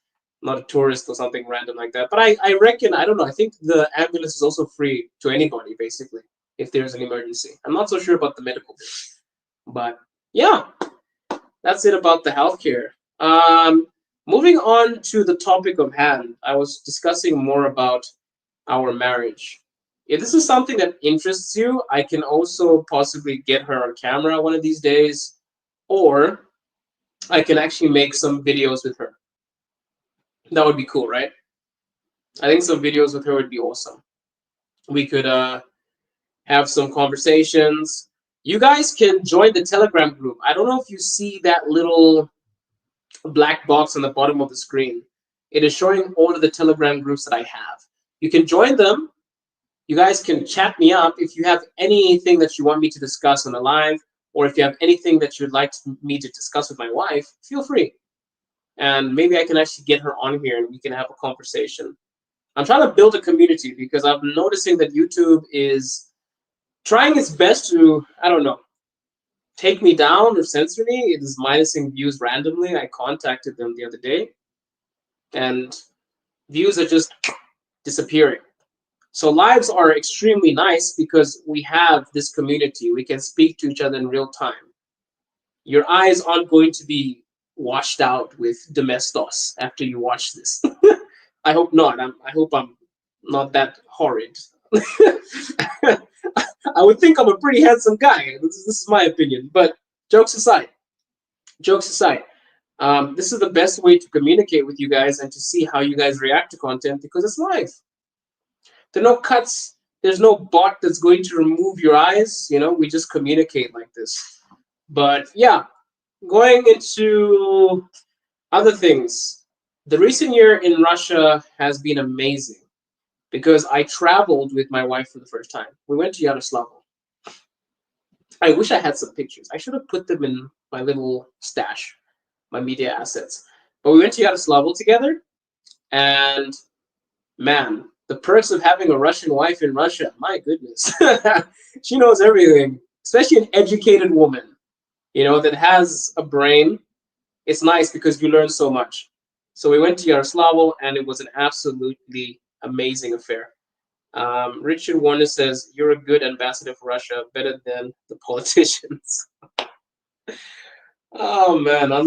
not a tourist or something random like that. But I reckon, I don't know, I think the ambulance is also free to anybody, basically, if there's an emergency. I'm not so sure about the medical bit. But yeah, that's it about the healthcare. Moving on to the topic of hand, I was discussing more about our marriage. If this is something that interests you, I can also possibly get her on camera one of these days, or I can actually make some videos with her. That would be cool, right? I think some videos with her would be awesome. We could have some conversations. You guys can join the Telegram group. I don't know if you see that little black box on the bottom of the screen. It is showing all of the Telegram groups that I have. You can join them. You guys can chat me up if you have anything that you want me to discuss on the live, or if you have anything that you'd like me to discuss with my wife, feel free. And maybe I can actually get her on here and we can have a conversation. I'm trying to build a community because I'm noticing that YouTube is trying its best to, I don't know, take me down or censor me. It is minusing views randomly. I contacted them the other day, and views are just disappearing. So lives are extremely nice because we have this community. We can speak to each other in real time. Your eyes aren't going to be washed out with domestos after you watch this. I hope not. I hope I'm not that horrid. I would think I'm a pretty handsome guy. This is my opinion. But jokes aside, this is the best way to communicate with you guys and to see how you guys react to content because it's live. There are no cuts. There's no bot that's going to remove your eyes. You know, we just communicate like this. But yeah, going into other things. The recent year in Russia has been amazing because I traveled with my wife for the first time. We went to Yaroslavl. I wish I had some pictures. I should have put them in my little stash, my media assets. But we went to Yaroslavl together, and man, the perks of having a Russian wife in Russia, my goodness. She knows everything, especially an educated woman, you know, that has a brain. It's nice because you learn so much. So we went to Yaroslavl, and it was an absolutely amazing affair. Richard Warner says, "You're a good ambassador for Russia, better than the politicians." Oh man, I'm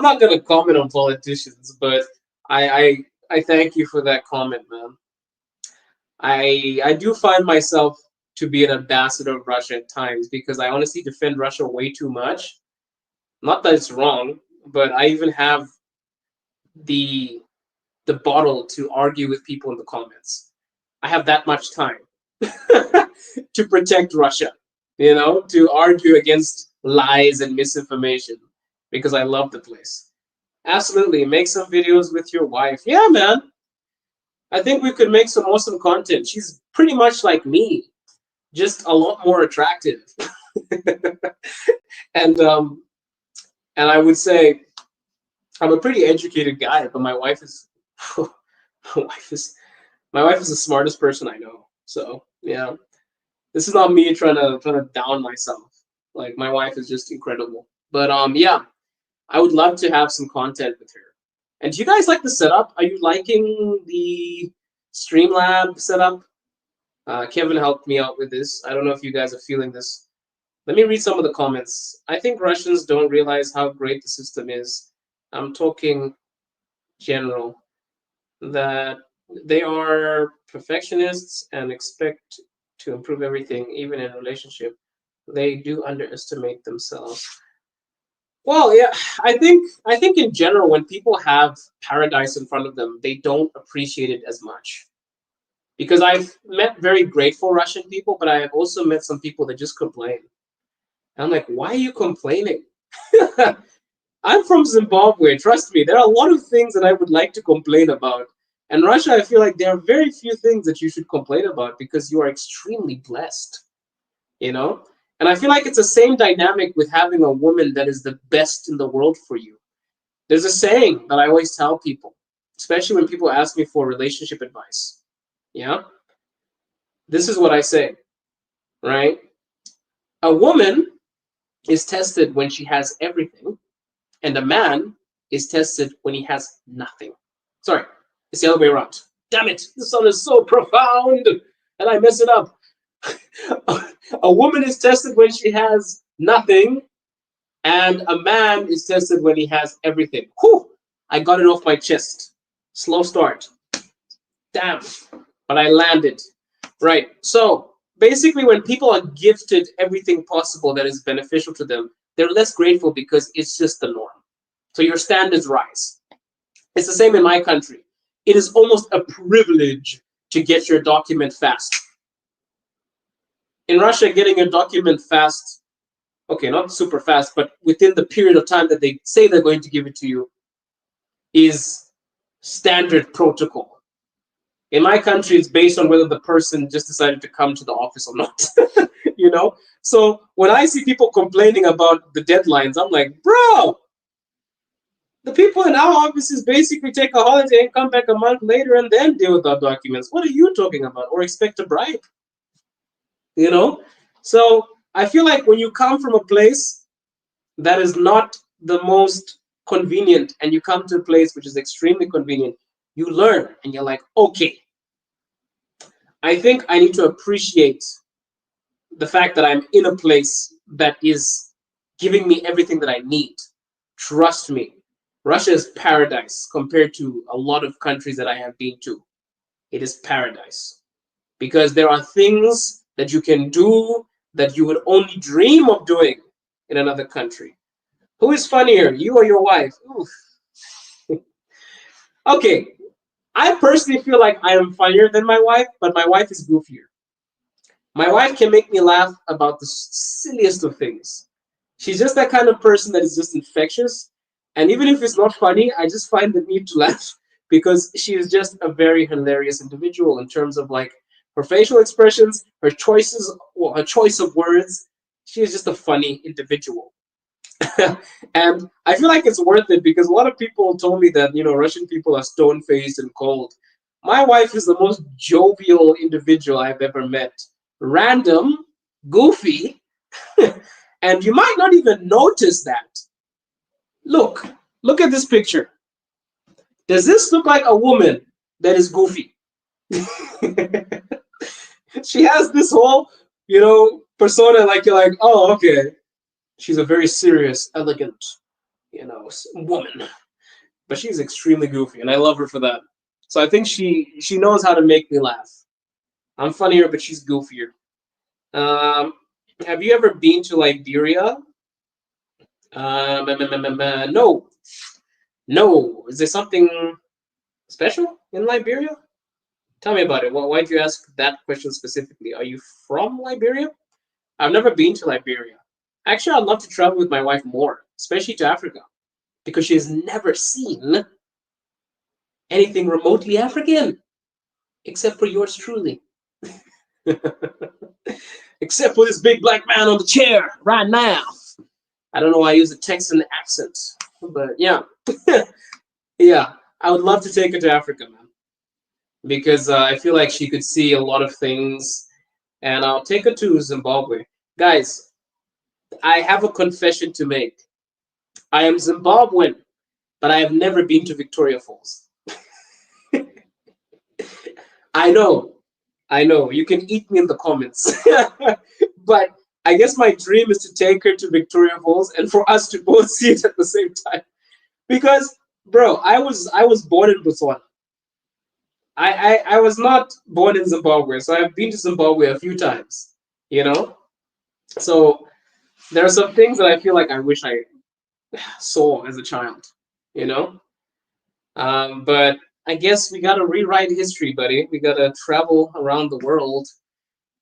not gonna comment on politicians, but I thank you for that comment, man. I do find myself to be an ambassador of Russia at times because I honestly defend Russia way too much. Not that it's wrong, but I even have the bottle to argue with people in the comments. I have that much time to protect Russia, you know, to argue against lies and misinformation because I love the place. Absolutely, make some videos with your wife. Yeah, man. I think we could make some awesome content. She's pretty much like me, just a lot more attractive. and and I would say I'm a pretty educated guy, but my wife is my wife is the smartest person I know. So yeah, this is not me trying to down myself. Like my wife is just incredible. But yeah, I would love to have some content with her. And do you guys like the setup? Are you liking the Streamlab setup? Kevin helped me out with this. I don't know if you guys are feeling this. Let me read some of the comments. I think Russians don't realize how great the system is. I'm talking general. That they are perfectionists and expect to improve everything, even in a relationship. They do underestimate themselves. Well, yeah, I think in general, when people have paradise in front of them, they don't appreciate it as much. Because I've met very grateful Russian people, but I have also met some people that just complain. And I'm like, why are you complaining? I'm from Zimbabwe. Trust me, there are a lot of things that I would like to complain about. And Russia, I feel like there are very few things that you should complain about because you are extremely blessed, you know? And I feel like it's the same dynamic with having a woman that is the best in the world for you. There's a saying that I always tell people, especially when people ask me for relationship advice. Yeah? This is what I say, right? A woman is tested when she has everything, and a man is tested when he has nothing. Sorry, it's the other way around. Damn it, this one is so profound, and I mess it up. A woman is tested when she has nothing, and a man is tested when he has everything. Whew, I got it off my chest. Slow start. Damn, but I landed. Right, so basically when people are gifted everything possible that is beneficial to them, they're less grateful because it's just the norm. So your standards rise. It's the same in my country. It is almost a privilege to get your document fast. In Russia, getting a document fast, okay, not super fast, but within the period of time that they say they're going to give it to you, is standard protocol. In my country, it's based on whether the person just decided to come to the office or not. You know? So when I see people complaining about the deadlines, I'm like, bro, the people in our offices basically take a holiday and come back a month later and then deal with our documents. What are you talking about? Or expect a bribe? You know? So I feel like when you come from a place that is not the most convenient and you come to a place which is extremely convenient, you learn and you're like, okay, I think I need to appreciate the fact that I'm in a place that is giving me everything that I need. Trust me, Russia is paradise compared to a lot of countries that I have been to. It is paradise because there are things that you can do that you would only dream of doing in another country. Who is funnier, you or your wife? Oof. Okay, I personally feel like I am funnier than my wife, but my wife is goofier. My wife can make me laugh about the silliest of things. She's just that kind of person that is just infectious. And even if it's not funny, I just find the need to laugh because she is just a very hilarious individual in terms of like her facial expressions, her choices, well, her choice of words. She is just a funny individual. And I feel like it's worth it because a lot of people told me that, Russian people are stone faced and cold. My wife is the most jovial individual I've ever met. Random, goofy, and you might not even notice that. Look at this picture. Does this look like a woman that is goofy? She has this whole, persona like you're like, oh, okay. She's a very serious, elegant, woman. But she's extremely goofy, and I love her for that. So I think she knows how to make me laugh. I'm funnier, but she's goofier. Have you ever been to Liberia? No. No. Is there something special in Liberia? Tell me about it. Well, why'd you ask that question specifically? Are you from Liberia? I've never been to Liberia. Actually, I'd love to travel with my wife more, especially to Africa, because she has never seen anything remotely African, except for yours truly. Except for this big black man on the chair right now. I don't know why I use a Texan accent, but yeah. Yeah, I would love to take her to Africa, man, because I feel like she could see a lot of things, and I'll take her to Zimbabwe. Guys, I have a confession to make. I am Zimbabwean, but I have never been to Victoria Falls. I know, you can eat me in the comments. But I guess my dream is to take her to Victoria Falls and for us to both see it at the same time. Because, bro, I was born in Botswana. I was not born in Zimbabwe, so I've been to Zimbabwe a few times, So there are some things that I feel like I wish I saw as a child, you know? But I guess we gotta rewrite history, buddy. We gotta travel around the world.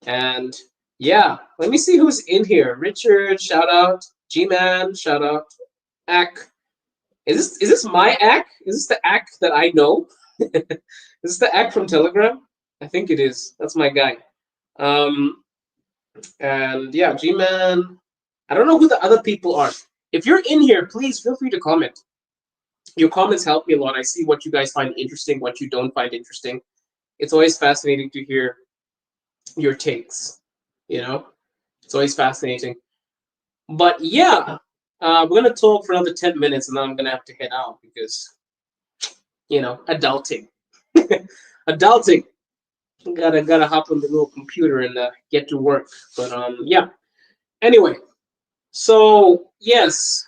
And yeah, let me see who's in here. Richard, shout out. G-Man, shout out. Ack. Is this my Ack? Is this the Ack that I know? Is this the Ack from Telegram? I think it is. That's my guy. And yeah, G-Man. I don't know who the other people are. If you're in here, please feel free to comment. Your comments help me a lot. I see what you guys find interesting, what you don't find interesting. It's always fascinating to hear your takes, It's always fascinating. But yeah, We're gonna talk for another 10 minutes, and then I'm gonna have to head out because adulting, adulting. Gotta hop on the little computer and get to work. But yeah. Anyway, so yes,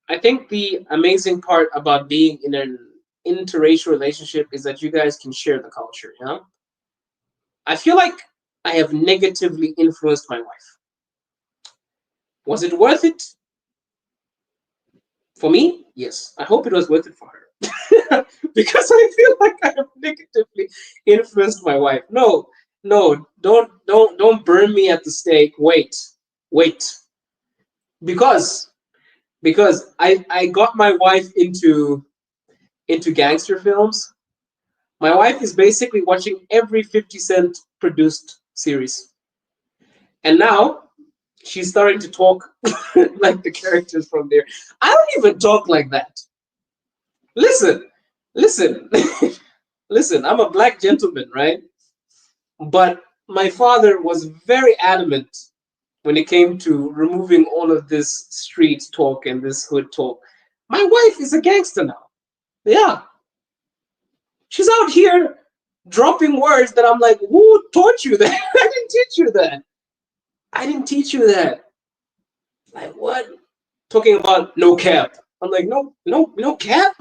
I think the amazing part about being in an interracial relationship is that you guys can share the culture. I feel like I have negatively influenced my wife. Was it worth it for me? Yes. I hope it was worth it for her. Because I feel like I have negatively influenced my wife. No, no, don't burn me at the stake. Wait. Because I got my wife into gangster films. My wife is basically watching every 50 Cent produced series. And now she's starting to talk like the characters from there. I don't even talk like that. Listen, listen, listen, I'm a black gentleman, right? But my father was very adamant when it came to removing all of this street talk and this hood talk. My wife is a gangster now. Yeah. She's out here dropping words that I'm like, who taught you that? I didn't teach you that. I didn't teach you that. Like what? Talking about no cap. I'm like, no cap.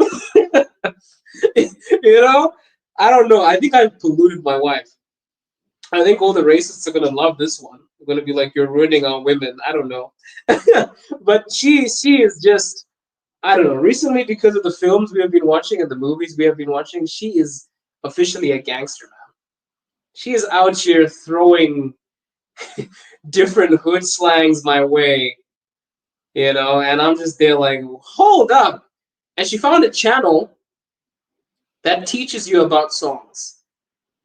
you know, I don't know. I think I've polluted my wife. I think all the racists are gonna love this one. They're gonna be like, you're ruining our women. I don't know, but she is just, I don't know. Recently, because of the films we have been watching and the movies we have been watching, she is officially a gangster man. She is out here throwing different hood slangs my way, and I'm just there like, hold up. And she found a channel that teaches you about songs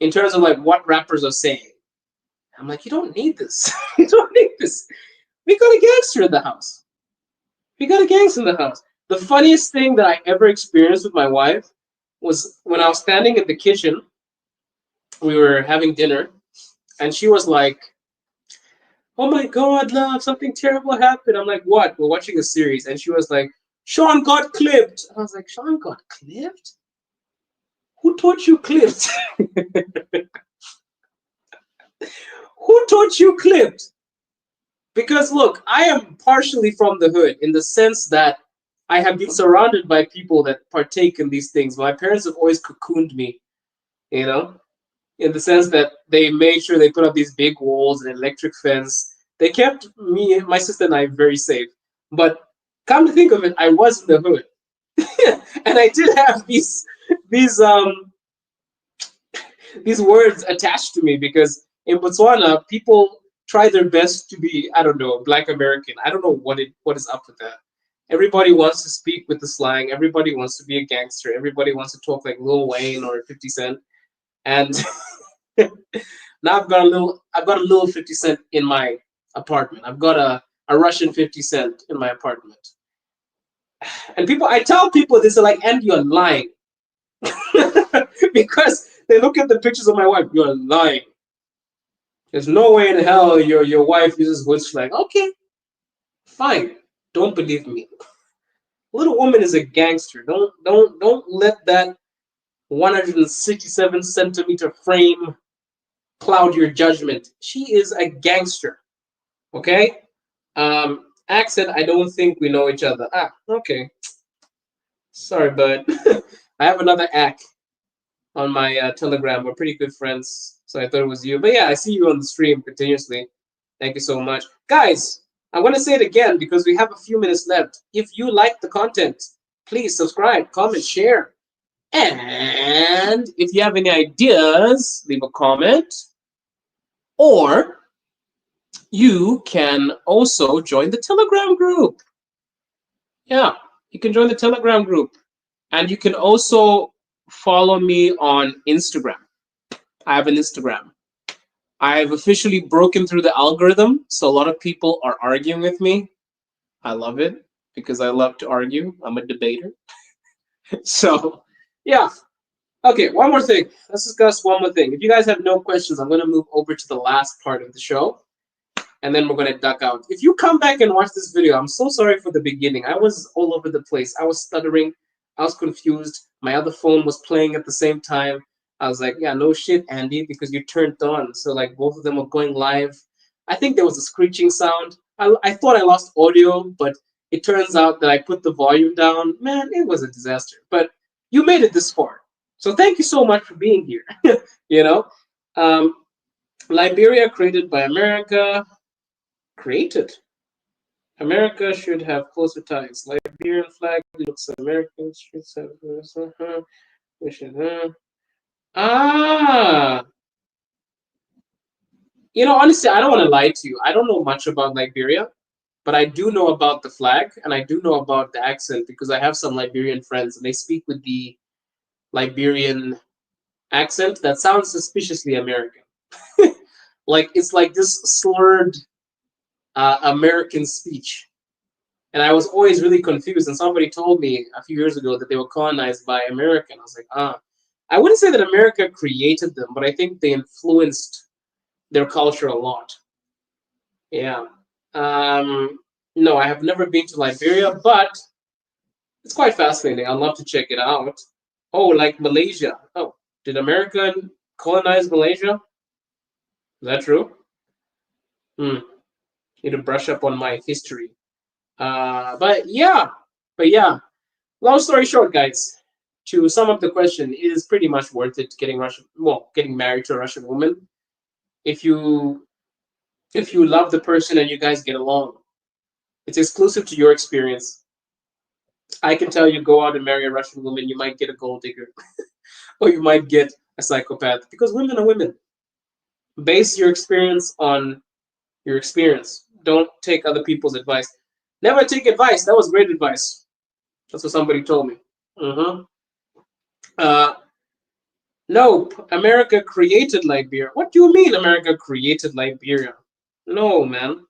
in terms of like what rappers are saying. I'm like, you don't need this. You don't need this. We got a gangster in the house. We got a gangster in the house. The funniest thing that I ever experienced with my wife was when I was standing in the kitchen. We were having dinner, and she was like, "Oh my God, love, something terrible happened." I'm like, "What?" We're watching a series, and she was like, "Sean got clipped." And I was like, "Sean got clipped? Who taught you clipped? Who taught you clipped?" Because look, I am partially from the hood in the sense that I have been surrounded by people that partake in these things. My parents have always cocooned me, you know, in the sense that they made sure they put up these big walls and electric fence. They kept me, my sister, and I very safe. But come to think of it, I was in the hood, and I did have these um these words attached to me because in Botswana, people try their best to be, I don't know, Black American. I don't know what is up with that. Everybody wants to speak with the slang. Everybody wants to be a gangster. Everybody wants to talk like Lil Wayne or 50 Cent. And now I've got a little 50 Cent in my apartment. I've got a Russian 50 Cent in my apartment. And I tell people this, are like, and you're lying. Because they look at the pictures of my wife, you're lying. There's no way in hell your wife uses hood slang. Okay, fine. Don't believe me. Little woman is a gangster. Don't let that 167 centimeter frame cloud your judgment. She is a gangster. Okay? Accent, I don't think we know each other. Ah, okay. Sorry, bud. I have another act on my Telegram. We're pretty good friends, so I thought it was you. But yeah, I see you on the stream continuously. Thank you so much. Guys, I'm going to say it again because we have a few minutes left. If you like the content, please subscribe, comment, share. And if you have any ideas, leave a comment. Or you can also join the Telegram group. Yeah, you can join the Telegram group. And you can also follow me on Instagram. I have an Instagram. I've officially broken through the algorithm, so a lot of people are arguing with me. I love it because I love to argue. I'm a debater. So, yeah. Okay, one more thing. Let's discuss one more thing. If you guys have no questions, I'm going to move over to the last part of the show. and then we're going to duck out. If you come back and watch this video, I'm so sorry for the beginning. I was all over the place. I was stuttering. I was confused. My other phone was playing at the same time. I was like, yeah, no shit, Andy, because you turned on. So like both of them were going live. I think there was a screeching sound. I thought I lost audio, but it turns out that I put the volume down. Man, it was a disaster. But you made it this far. So thank you so much for being here. You know, Liberia created by America. Created. America should have closer ties. Liberian flag looks American. Streets have. We should. Ah. You know, honestly, I don't want to lie to you. I don't know much about Liberia, but I do know about the flag and I do know about the accent because I have some Liberian friends and they speak with the Liberian accent that sounds suspiciously American. Like it's like this slurred American speech. And I was always really confused. And somebody told me a few years ago that they were colonized by America. And I was like, I wouldn't say that America created them, but I think they influenced their culture a lot. Yeah. No, I have never been to Liberia, but it's quite fascinating. I'd love to check it out. Oh, like Malaysia. Oh, did America colonize Malaysia? Is that true? Need to brush up on my history. But yeah. Long story short, guys, to sum up the question, it is pretty much worth it getting married to a Russian woman. If you love the person and you guys get along, it's exclusive to your experience. I can tell you, go out and marry a Russian woman, you might get a gold digger, or you might get a psychopath, because women are women. Base your experience on your experience. Don't take other people's advice. Never take advice. That was great advice. That's what somebody told me. Nope. America created Liberia. What do you mean America created Liberia? No, man.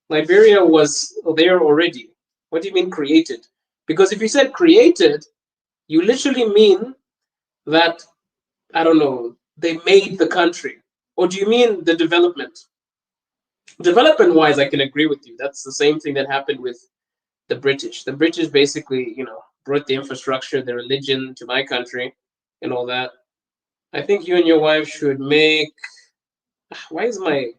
Liberia was there already. What do you mean created? Because if you said created, you literally mean that, I don't know, they made the country. Or do you mean the development? Development-wise, I can agree with you. That's the same thing that happened with the British. The British basically, brought the infrastructure, the religion to my country and all that. I think you and your wife should make... Why is the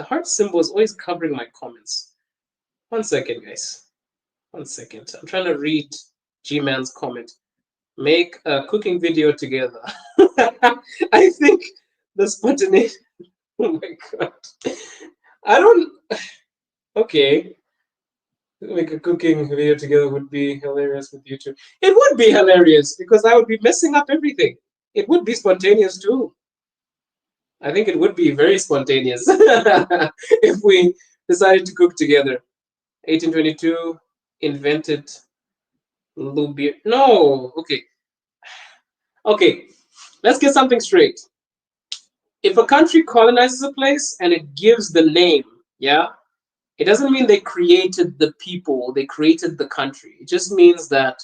heart symbol is always covering my comments? 1 second, guys. 1 second. I'm trying to read G-Man's comment. Make a cooking video together. I think the spontaneity... Oh my god. I don't... Okay. Make a cooking video together would be hilarious with you two. It would be hilarious because I would be messing up everything. It would be spontaneous too. I think it would be very spontaneous if we decided to cook together. 1822 invented Lubia. No, okay. Okay, let's get something straight. If a country colonizes a place and it gives the name, yeah, it doesn't mean they created the people, they created the country. It just means that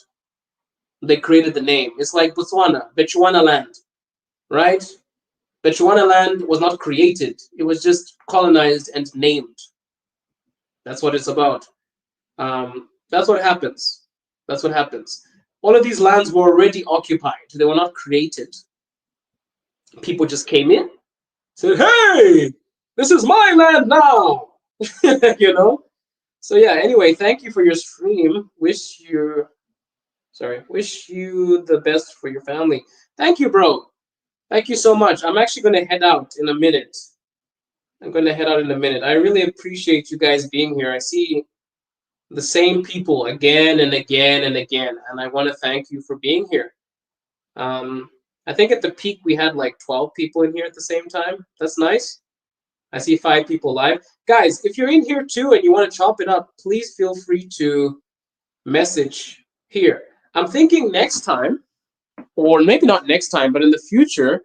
they created the name. It's like Botswana, Bechuana land, right? Bechuana land was not created. It was just colonized and named. That's what it's about. That's what happens. That's what happens. All of these lands were already occupied. They were not created. People just came in, said, hey, this is my land now. So yeah, anyway, thank you for your stream. Wish you the best for your family. Thank you, bro. Thank you so much. I'm actually going to head out in a minute. I really appreciate you guys being here. I see the same people again and again and again, and I want to thank you for being here. I think at the peak we had like 12 people in here at the same time. That's nice. I see 5 people live. Guys, if you're in here too and you want to chop it up, please feel free to message here. I'm thinking next time, or maybe not next time, but in the future,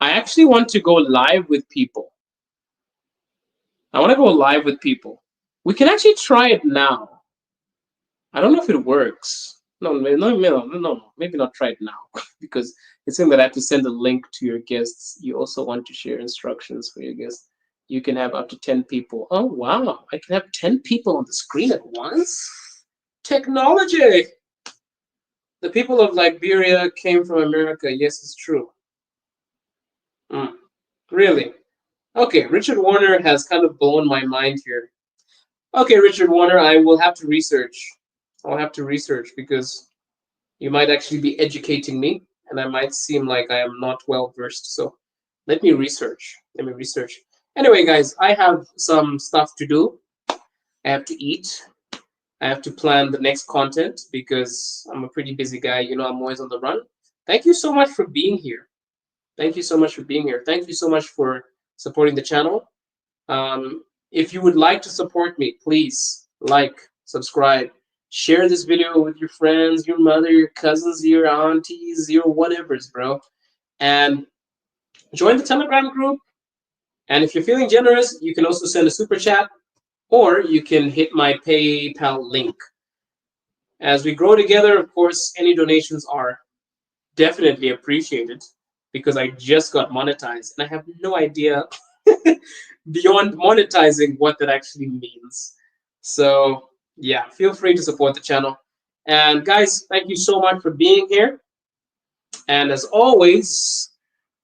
I actually want to go live with people. We can actually try it now. I don't know if it works. No, maybe not try it now because it's saying that I have to send a link to your guests. You also want to share instructions for your guests. You can have up to 10 people. Oh, wow. I can have 10 people on the screen at once? Technology! The people of Liberia came from America. Yes, it's true. Really? Okay, Richard Warner has kind of blown my mind here. Okay, Richard Warner, I will have to research. I'll have to research because you might actually be educating me, and I might seem like I am not well versed. So let me research. Let me research. Anyway, guys, I have some stuff to do. I have to eat. I have to plan the next content because I'm a pretty busy guy. You know, I'm always on the run. Thank you so much for being here. Thank you so much for being here. Thank you so much for supporting the channel. If you would like to support me, please like, subscribe, share this video with your friends, your mother, your cousins, your aunties, your whatevers, bro. And join the Telegram group. And if you're feeling generous, you can also send a super chat, or you can hit my PayPal link. As we grow together, of course, any donations are definitely appreciated because I just got monetized and I have no idea beyond monetizing what that actually means. So yeah, feel free to support the channel. And guys, thank you so much for being here. And as always,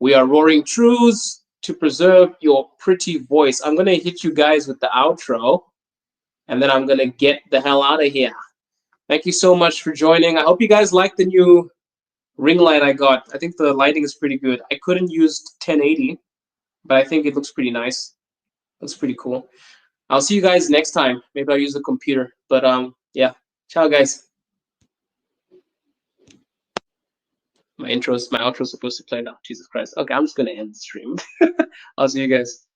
we are roaring truths to preserve your pretty voice. I'm gonna hit you guys with the outro, and then I'm gonna get the hell out of here. Thank you so much for joining. I hope you guys like the new ring light I got. I think the lighting is pretty good. I couldn't use 1080, but I think it looks pretty nice. Looks pretty cool. I'll see you guys next time. Maybe I'll use the computer. But yeah. Ciao, guys. My outro is supposed to play now. Jesus Christ. Okay, I'm just gonna end the stream. I'll see you guys.